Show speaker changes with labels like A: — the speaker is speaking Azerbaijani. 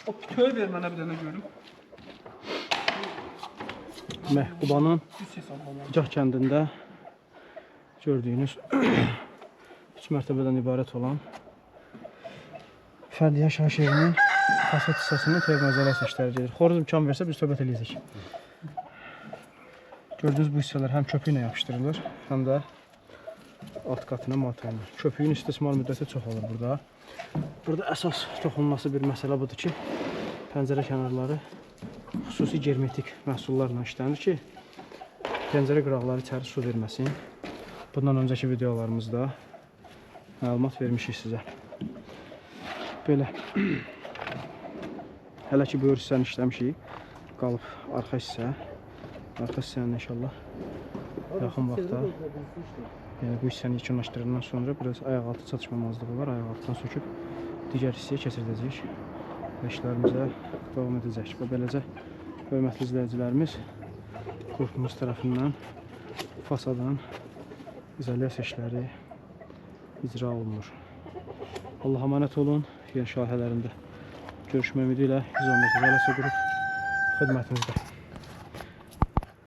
A: O pütüğü ver mənə bir dənə görüm.
B: Məhbubanın Bucaq kəndində gördüyünüz 3 mərtəbədən ibarət olan fərdi yaşayış evinin fasad hissəsinin termoizolasiya işləri gedir. Xoruz imkan versə biz söhbət eləyəcək. Gördüyünüz bu hissələr həm köpüyü ilə yapışdırılır, həm də alt qatına montajlanır. Köpüyün istismar müddəti çox olur burada. Burada əsas toxunulması bir məsələ budur ki, pəncərə kənarları xüsusi germetik məhsullarla işlənir ki, pəncərə qıraqları içəri su verməsin. Bundan öncəki videolarımızda məlumat vermişik sizə. Belə. Hələ ki, böyür hissəni işləmişik. Qalıb arxa hissə. Arxa hissənin inşallah yaxın vaxtda yəni bu hissəni yekunlaşdırılandan sonra biraz ayaqaltı çatışmamazlığı var. Ayaqaltıdan söküb digər hissəyə keçirdəcəyik və işlərimizə davam edəcək. Və beləcə hörmətli izləyicilərimiz qrupumuz tərəfindən fasadın izolyasiya işləri icra olunur. Allah'a əmanət olun. Yeni şahiələrində görüşmək ümidi ilə 114 izolyasiya qrup xidmətinizdə.